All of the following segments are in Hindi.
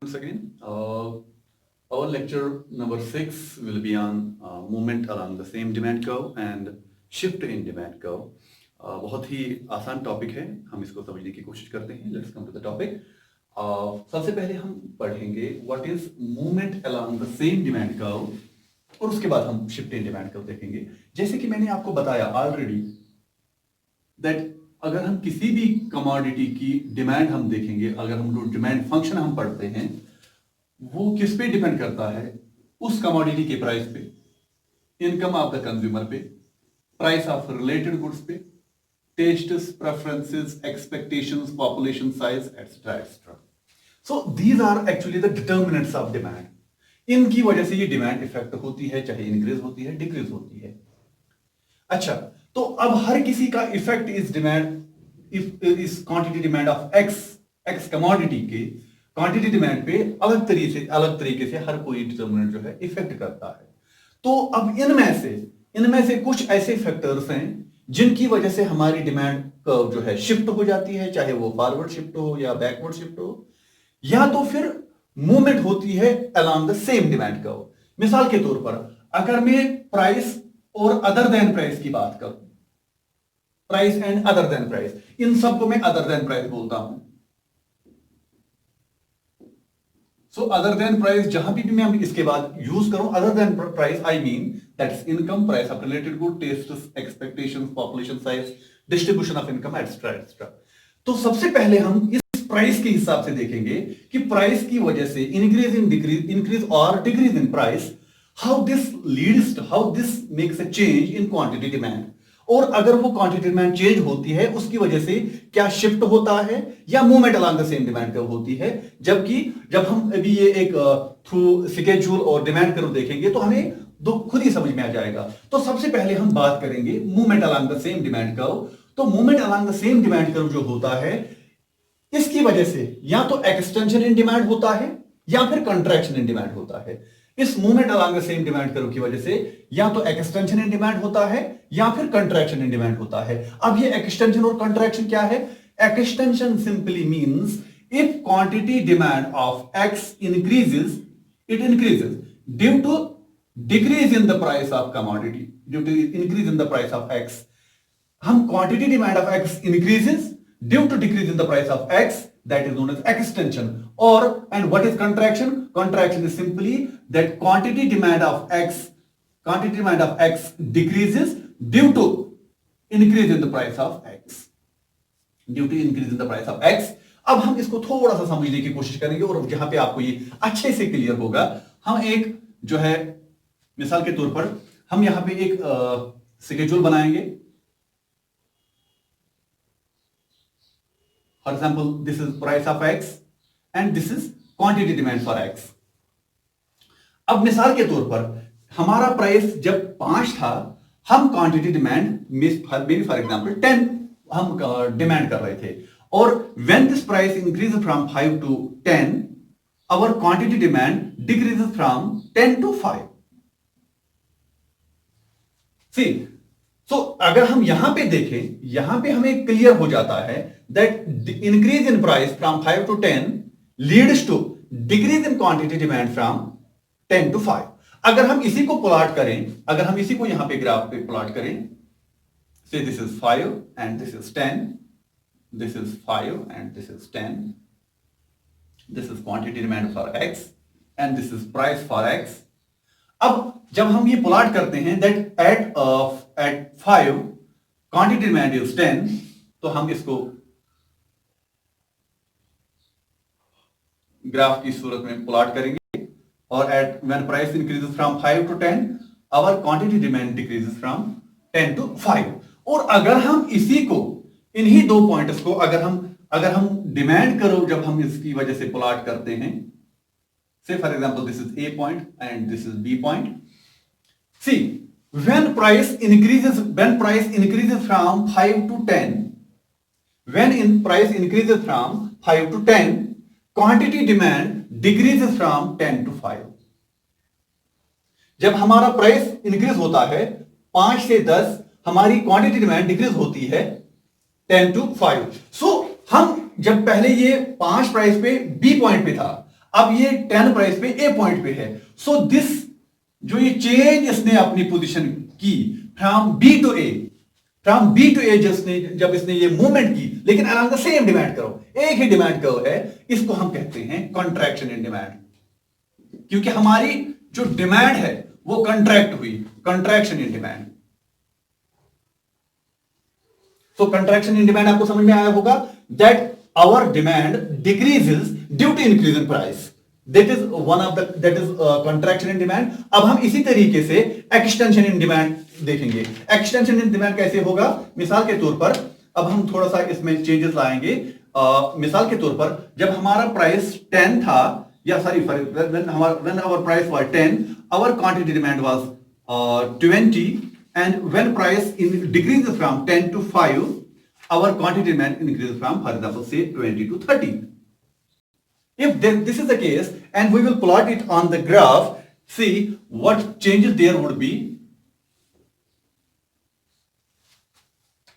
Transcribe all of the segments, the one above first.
Once again, our lecture number 6 will be on movement along the same demand curve and shift in demand curve. बहुत ही आसान टॉपिक है, हम इसको समझने की कोशिश करते हैं. Let's come to the topic. सबसे पहले हम पढ़ेंगे what is movement along the same demand curve और उसके बाद हम शिफ्ट इन डिमांड कर्व देखेंगे. जैसे कि मैंने आपको बताया ऑलरेडी दैट अगर हम किसी भी कमोडिटी की डिमांड हम देखेंगे, अगर हम डिमांड फंक्शन हम पढ़ते हैं, वो किस पे डिपेंड करता है? उस कमोडिटी के प्राइस पे, इनकम ऑफ द कंज्यूमर पे, प्राइस ऑफ रिलेटेड गुड्स पे, tastes, preferences, expectations, population size etcetera etcetera. So these are actually the determinants of demand. इनकी वजह से ये डिमांड इफेक्ट होती है, चाहे इंक्रीज होती है, डिक्रीज होती है. अच्छा, तो अब हर किसी का इफेक्ट इस डिमांड इस quantity demand of x commodity के क्वांटिटी डिमांड पे अलग तरीके से हर कोई डिटरमिनेंट जो है इफेक्ट करता है. तो अब इनमें से कुछ ऐसे फैक्टर्स हैं जिनकी वजह से हमारी डिमांड कर्व जो है शिफ्ट हो जाती है, चाहे वो फॉरवर्ड शिफ्ट हो या बैकवर्ड शिफ्ट हो, या तो फिर मूवमेंट होती है along the same demand curve. मिसाल के तौर पर अगर मैं प्राइस और अदर देन प्राइस की बात करूं, price and other than price, इन सबको मैं अदर देन प्राइस बोलता हूं. सो अदर देन प्राइस जहां भी मैं इसके बाद यूज करूं, other than price I mean that's income, price of related good, tests, expectations, population size, distribution of income etcetera etcetera. तो सबसे पहले हम इस प्राइस के हिसाब से देखेंगे कि प्राइस की वजह से इंक्रीज और decrease in price, how this makes a change in quantity demand. और अगर वो क्वांटिटी डिमांड चेंज होती है, उसकी वजह से क्या शिफ्ट होता है या movement along the same demand curve होती है. जबकि जब हम अभी ये एक थ्रू स्केड्यूल और डिमांड कर्व देखेंगे तो हमें दो खुद ही समझ में आ जाएगा. तो सबसे पहले हम बात करेंगे movement along the same demand curve. तो movement along the same demand curve जो होता है, इसकी वजह से या तो एक्सटेंशन इन डिमांड होता है या फिर कंट्रैक्शन इन डिमांड होता है. इस movement along the same demand curve की वजह से या तो एक्सटेंशन इन डिमांड होता है या फिर कंट्रैक्शन इन डिमांड होता है. अब ये एक्सटेंशन और कंट्रैक्शन क्या है? Extension simply means if quantity demand of X increases, it increases due to decrease in the price of commodity, due to increase in the price of X. हम quantity demand of X increases due to decrease in the price of x, that is known as extension. And what is contraction? Contraction is simply that quantity demand of x decreases due to increase in the price of x, due to increase in the price of x. अब हम इसको थोड़ा सा समझने की कोशिश करेंगे और जहां पे आपको ये अच्छे से क्लियर होगा, हम एक जो है मिसाल के तौर पर हम यहां पे एक स्केड्यूल बनाएंगे. For example, this is price of x and this is quantity demand for x. अब मिसाल के तौर पर हमारा प्राइस जब 5 था, हम क्वांटिटी डिमांड फॉर एग्जांपल 10 हम डिमांड कर रहे थे, और when this price increases from 5 to 10, our quantity demand decreases from 10 to 5. See, so अगर हम यहां पे देखें, यहां पे हमें क्लियर हो जाता है that the increase in price from 5 to 10 leads to decrease in quantity demand from 10 to 5. अगर हम इसी को प्लॉट करें, अगर हम इसी को यहां पे ग्राफ पे प्लॉट करें, say this is 5 and this is 10, this is 5 and this is 10, this is quantity demand for x and this is price for x. अब जब हम ये प्लॉट करते हैं that at 5 quantity demand is 10, तो हम इसको ग्राफ की सूरत में प्लॉट करेंगे, और at when price increases from 5 to 10, our quantity demand decreases from 10 to 5. और अगर हम इसी को, इन्हीं दो पॉइंट्स को अगर हम डिमांड करो, जब हम इसकी वजह से प्लॉट करते हैं, say for example this is a point and this is B point. See when price increases from 5 to 10, price increases from 5 to 10, quantity demand decreases from 10 to 5. जब हमारा प्राइस इंक्रीज होता है 5 से 10, हमारी क्वांटिटी डिमांड डिक्रीज होती है 10 to 5. सो हम जब पहले ये 5 प्राइस पे बी पॉइंट पे था, अब ये 10 प्राइस पे ए पॉइंट पे है, सो दिस जो ये चेंज इसने अपनी पोजीशन की from B to A, from B to A जब इसने ये मूवमेंट की, लेकिन अराउंड द सेम डिमांड करो, एक ही डिमांड करो है, इसको हम कहते हैं कॉन्ट्रैक्शन इन डिमांड, क्योंकि हमारी जो डिमांड है वो कंट्रैक्ट हुई, contraction in demand. So contraction in demand आपको समझ में आया होगा, that our demand decreases due to increase in price, that is one of the, that is contraction in demand. अब हम इसी तरीके से एक्सटेंशन इन डिमांड देखेंगे। एक्सटेंशन इन डिमांड कैसे होगा, मिसाल के तौर पर अब हम थोड़ा सा इसमें चेंजेस लाएंगे। मिसाल के तौर पर जब हमारा प्राइस 10 था, या sorry when our price was 10, our quantity demand was 20, and when price decreases from 10 to 5, our quantity demand increases from, for example, say 20 to 30. If this is the case, and we will plot it on the graph, see what changes there would be.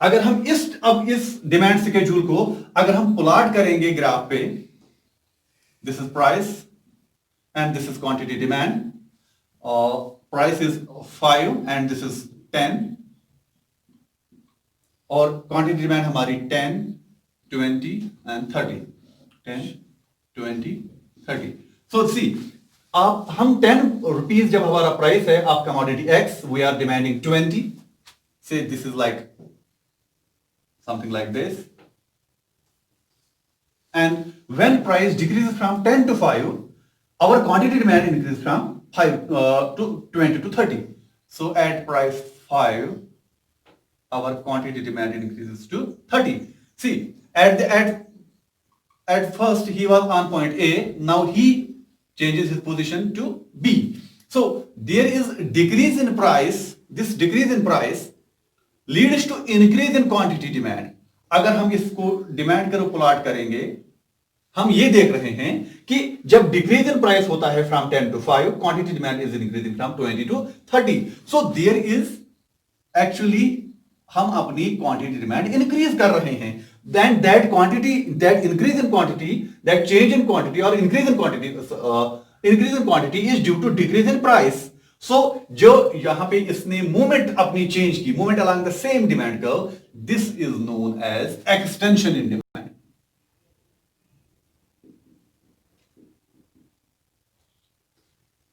अगर हम अब इस डिमांड स्केड्यूल को अगर हम प्लॉट करेंगे ग्राफ पे, this is price and this is quantity demand, price is 5 and this is 10, और quantity demand हमारी 10, 20 and 30, 10, 20, 30. So see, आप हम 10 रुपीज जब हमारा प्राइस है आप commodity X, we are demanding 20, say this is like something like this, and when price decreases from 10 to 5, our quantity demand increases from 5 to 20 to 30. So at price 5, our quantity demand increases to 30. See, at first he was on point A, now he changes his position to B. So there is decrease in price. This decrease in price leads to increase in quantity demand. अगर हम इसको डिमांड करो प्लॉट करेंगे, हम ये देख रहे हैं कि जब डिक्रीज इन प्राइस होता है from 10 to 5, quantity demand is increasing from 20 to 30. So there is actually हम अपनी क्वांटिटी डिमांड इंक्रीज कर रहे हैं. Then that quantity, that increase in quantity, that change in quantity और increase in quantity is due to decrease in price. So जो यहां पे इसने मूवमेंट अपनी चेंज की, movement along the same demand curve, this is known as extension in demand.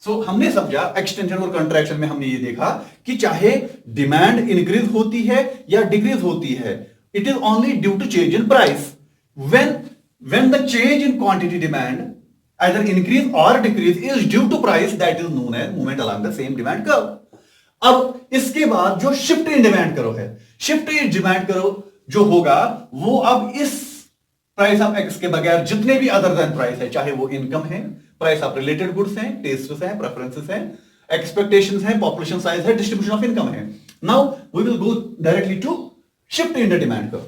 सो हमने समझा एक्सटेंशन और कंट्रैक्शन में हमने ये देखा कि चाहे डिमांड इंक्रीज होती है या डिक्रीज होती है, it is only due to change in price. When the change in quantity demand either increase or decrease is due to price, that is known as movement along the same demand curve. अब इसके बाद जो शिफ्ट इन डिमांड करो है, शिफ्ट इन डिमांड करो जो होगा वो अब इस प्राइस ऑफ एक्स के बगैर जितने भी अदर देन प्राइस है, चाहे वो इनकम है, प्राइस ऑफ रिलेटेड गुड्स हैं, टेस्ट्स हैं, प्रेफरेंसेस हैं, एक्सपेक्टेशंस हैं, पॉपुलेशन साइज है, डिस्ट्रीब्यूशन ऑफ इनकम है. Now we will go directly to shift in the demand curve.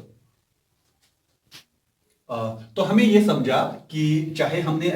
तो हमें यह समझा कि चाहे हमने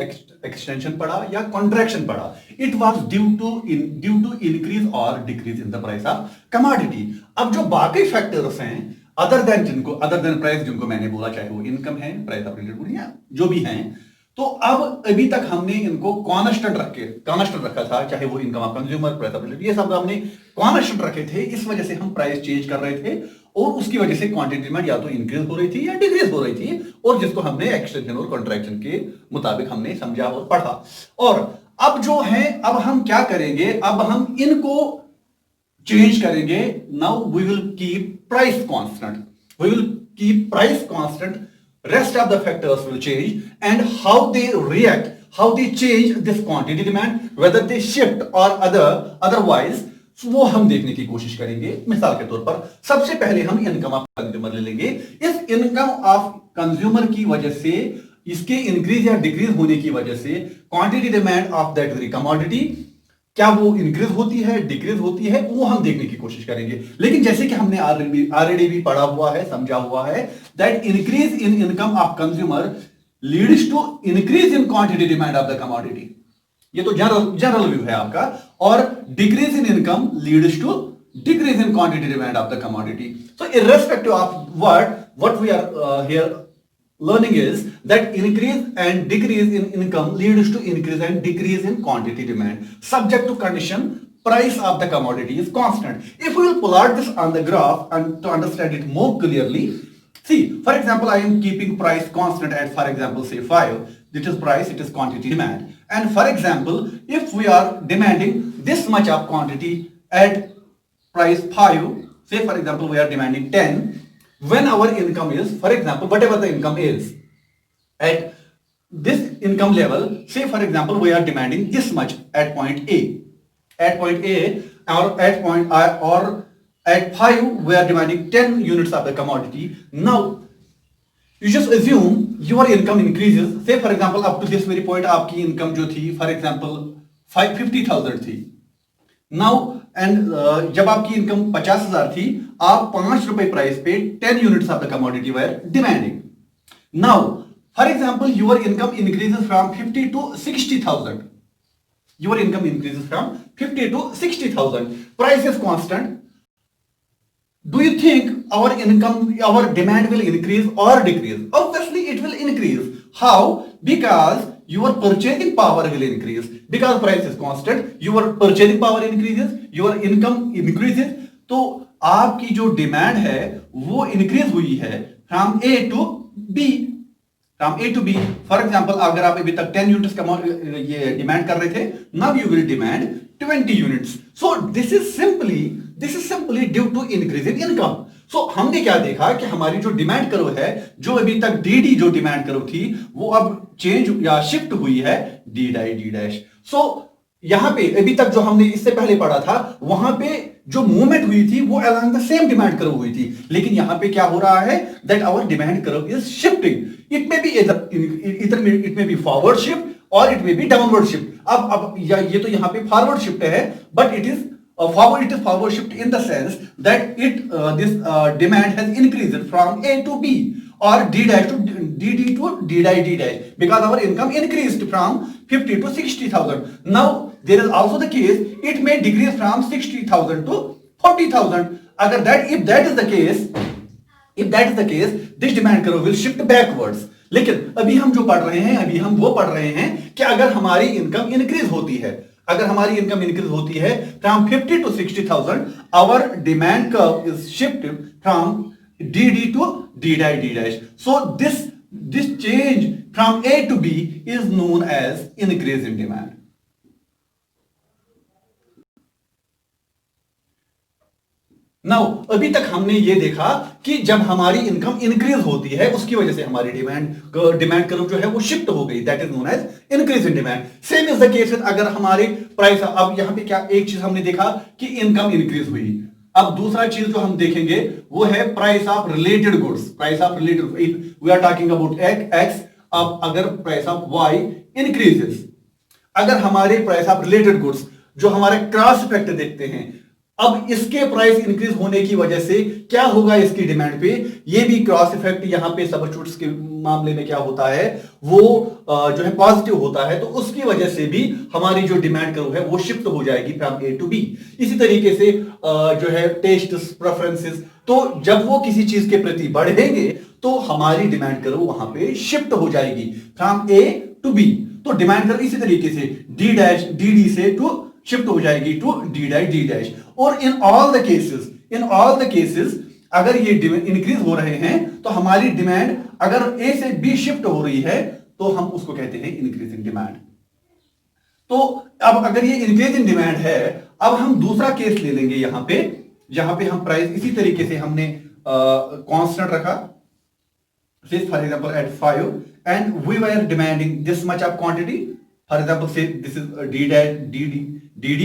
एक्सटेंशन पढ़ा या कॉन्ट्रैक्शन पढ़ा, it was due to increase और decrease in the price of commodity. अब जो बाकी फैक्टर्स हैं अदर देन प्राइस, जिनको मैंने बोला, चाहे वो इनकम है, प्राइस ऑफ रिलेटेड गुड्स या जो भी हैं, तो अब अभी तक हमने इनको कांस्टेंट रखा था, चाहे वो income of consumer, price of related, ये सब हमने कांस्टेंट रखे थे. इस वजह से हम प्राइस चेंज कर रहे थे और उसकी वजह से क्वांटिटी डिमांड या तो इंक्रीज हो रही थी या डिक्रीज हो रही थी, और जिसको हमने एक्सटेंशन और कॉन्ट्रैक्शन के मुताबिक हमने समझा और पढ़ा. और अब जो है, अब हम क्या करेंगे, अब हम इनको चेंज करेंगे. Now we will keep price constant, we will keep price constant, rest of the factors will change, and how they react, how they change this quantity demand, whether they shift or otherwise, वो हम देखने की कोशिश करेंगे. मिसाल के तौर पर सबसे पहले हम इनकम ऑफ कंज्यूमर ले लेंगे. इस इनकम ऑफ कंज्यूमर की वजह से, इसके इंक्रीज या डिक्रीज होने की वजह से quantity demand of that very commodity, क्या वो इंक्रीज होती है, डिक्रीज होती है, वो हम देखने की कोशिश करेंगे. लेकिन जैसे कि हमने ऑलरेडी भी पढ़ा हुआ है, समझा हुआ है, that increase in income of consumer leads to increase in quantity demand of the commodity. ये तो जनरल व्यू है आपका. और decrease in income leads to decrease in quantity demand of the commodity. So irrespective of what we are here learning is that increase and decrease in income leads to increase and decrease in quantity demand. Subject to condition, price of the commodity is constant. If we will plot this on the graph and to understand it more clearly, see, for example, I am keeping price constant at, for example, say 5. It is price, it is quantity demand. And for example, if we are demanding this much of quantity at price 5, say for example, we are demanding 10, when our income is, for example, whatever the income is, at this income level, say for example, we are demanding this much at point A. At point A or at point I or at 5, we are demanding 10 units of the commodity. Now, you just assume your income increases. Say for example, up to this very point, आपकी income जो थी, for example, 50,000 थी. Now, and जब आपकी इनकम 50,000 थी, आप 5 रुपए प्राइस पे 10 units of the commodity were demanding. Now for example your income increases from 50 to 60,000. Your income increases from 50 to 60,000. Price is constant. Do you think our income, our demand will increase or decrease? Obviously, it will increase. How? Because your purchasing power will increase. Because price is constant, your purchasing power increases, your income increases. तो आपकी जो डिमांड है वो इंक्रीज हुई है from A to B. From A to B. For example, अगर आप अभी तक 10 यूनिट्स का ये डिमांड कर रहे थे, now you will demand 20 units. So this is simply due to increase in income. सो हमने क्या देखा कि हमारी जो डिमांड करो है, जो अभी तक डीडी जो डिमांड करो थी, वो अब चेंज या शिफ्ट हुई है डी डैश. सो यहां पे अभी तक जो हमने इससे पहले पढ़ा था, वहां पे जो मूवमेंट हुई थी वो along the same demand curve हुई थी. लेकिन यहां पे क्या हो रहा है, that our demand curve is shifting. It may be it may be forward shift और it may be downward shift. अब ये तो यहां पे फॉरवर्ड शिफ्ट है, but it is forward shift in the sense that this demand has increased from A to B or D dash to DD to D dash because our income increased from 50 to 60,000. Now there is also the case it may decrease from 60,000 to 40,000. If that is the case, this demand curve will shift backwards. लेकिन अभी हम जो पढ़ रहे हैं, अभी हम वो पढ़ रहे हैं कि अगर हमारी इनकम इंक्रीज होती है, अगर हमारी इनकम इंक्रीज होती है from 50 to 60,000, our demand curve is shift from DD to D dash. So this change from A to B is known as increase in demand. Now अभी तक हमने ये देखा कि जब हमारी इनकम इंक्रीज होती है, उसकी वजह से हमारी डिमांड कर्व जो है वो शिफ्ट हो गई. That is known as increase in demand. Same is the case अगर हमारे प्राइस, अब यहां पे क्या एक चीज हमने देखा कि इनकम इंक्रीज हुई. अब दूसरा चीज जो हम देखेंगे वो है price of related goods. Price of related, we are talking about X. अब अगर प्राइस ऑफ वाई इंक्रीजेस, अगर हमारे प्राइस ऑफ रिलेटेड गुड्स जो हमारे क्रॉस इफेक्ट देखते हैं, अब इसके प्राइस इंक्रीज होने की वजह से क्या होगा इसकी डिमांड पे, ये भी क्रॉस इफेक्ट यहां पे सब्स्टिट्यूट्स के मामले में क्या होता है, वो जो है पॉजिटिव होता है. तो उसकी वजह से भी हमारी जो डिमांड कर्व है वो शिफ्ट हो जाएगी फ्रॉम ए टू बी. इसी तरीके से जो है टेस्ट प्रेफरेंसेस, तो जब वो किसी चीज के प्रति बढ़ेंगे तो हमारी डिमांड कर्व वहां पे शिफ्ट हो जाएगी फ्रॉम ए टू बी. तो डिमांड कर्व इसी तरीके से डी से टू शिफ्ट हो जाएगी टू डी डैश. और इन ऑल द केसेस अगर ये इंक्रीज हो रहे हैं तो हमारी डिमांड अगर ए से बी शिफ्ट हो रही है तो हम उसको कहते हैं इंक्रीज इन डिमांड. तो अब अगर ये इंक्रीज इन डिमांड है, अब हम दूसरा केस ले लेंगे. यहां पे हम प्राइस इसी तरीके से हमने कांस्टेंट रखा. For example at 5 and we were demanding this much of quantity. For example, say this is DD,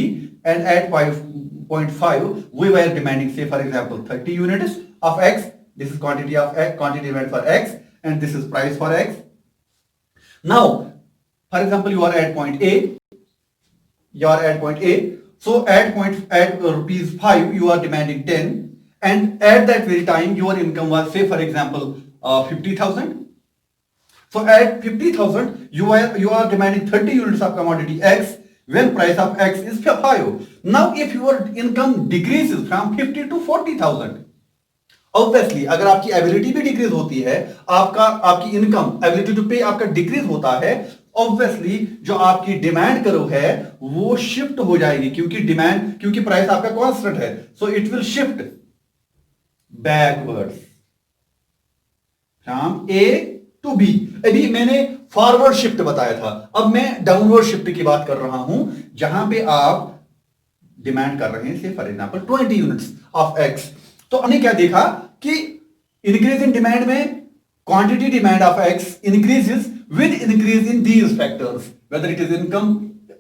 and at 5.5 we were demanding, say for example, 30 units of X. This is quantity of X, quantity demand for X, and this is price for X. Now, for example, you are at point A. So at rupees 5, you are demanding 10, and at that very time, your income was, say for example, 50,000. So at 50,000, you are demanding 30 units of commodity X when price of X is 5. Now, if your income decreases from 50 to 40,000, obviously अगर आपकी एबिलिटी भी डिक्रीज होती है, आपकी इनकम एबिलिटी टू पे आपका डिक्रीज होता है, ऑब्वियसली जो आपकी डिमांड करो है वो शिफ्ट हो जाएगी, क्योंकि प्राइस आपका कांस्टेंट है, so it will shift backwards from A to B. अभी मैंने फॉरवर्ड शिफ्ट बताया था, अब मैं डाउनवर्ड शिफ्ट की बात कर रहा हूं, जहां पे आप डिमांड कर रहे हैं say for example 20 units of X. तो हमने क्या देखा कि इंक्रीज इन डिमांड में quantity demand of X increases with increase in these factors whether it is income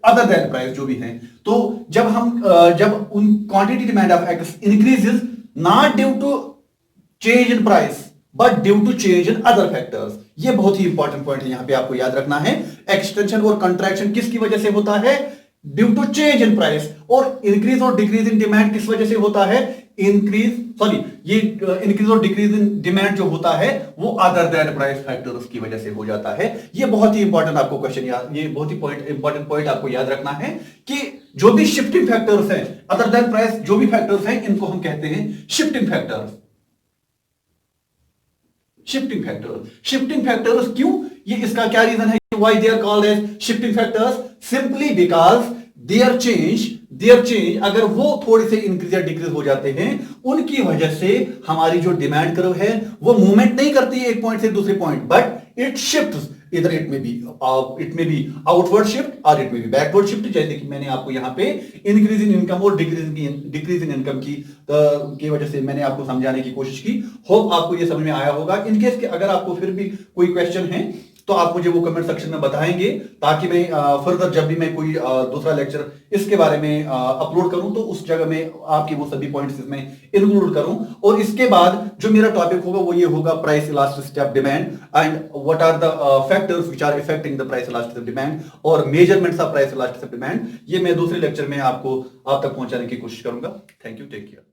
other than price जो भी हैं। तो जब उन quantity demand of X increases not due to change in price but due to change in other factors, ये बहुत ही इंपॉर्टेंट पॉइंट है, यहां पे आपको याद रखना है। एक्सटेंशन और कंट्रैक्शन किसकी वजह से होता है? Due to change in price. और इंक्रीज और डिक्रीज इन डिमांड किस वजह से होता है? ये इंक्रीज और डिक्रीज इन डिमांड जो होता है वो अदर देन प्राइस फैक्टर्स की वजह से हो जाता है। ये बहुत ही इंपॉर्टेंट आपको क्वेश्चन ये बहुत ही इंपॉर्टेंट पॉइंट आपको याद रखना है कि जो भी शिफ्टिंग फैक्टर्स हैं अदर देन प्राइस, जो भी फैक्टर्स हैं इनको हम कहते हैं शिफ्टिंग फैक्टर्स। शिफ्टिंग फैक्टर्स क्यों? ये इसका क्या रीजन है why they are called as shifting factors? Simply because their change अगर वो थोड़े से इंक्रीज या डिक्रीज हो जाते हैं, उनकी वजह से हमारी जो डिमांड कर्व है वो मूवमेंट नहीं करती है एक पॉइंट से दूसरे पॉइंट, बट इट शिफ्ट्स। इधर इट में बी आउटवर्ड शिफ्ट और इट में बी बैकवर्ड शिफ्ट। जैसे कि मैंने आपको यहाँ पे इंक्रीज इन इनकम और डिक्रीज इन इनकम की वजह से मैंने आपको समझाने की कोशिश की। होप आपको ये समझ में आया होगा। इनकेस के अगर आपको फिर भी कोई क्वेश्चन है तो आप मुझे वो कमेंट सेक्शन में बताएंगे, ताकि मैं फर्दर जब भी मैं कोई दूसरा लेक्चर इसके बारे में अपलोड करूं तो उस जगह में आपके वो सभी पॉइंट्स इसमें इंक्लूड करूं। और इसके बाद जो मेरा टॉपिक होगा वो ये होगा price elasticity of demand and what are the factors which are affecting the price elasticity of demand और measurements of price elasticity of demand. ये मैं दूसरे लेक्चर में आप तक पहुंचाने की कोशिश करूंगा। Thank you, take care.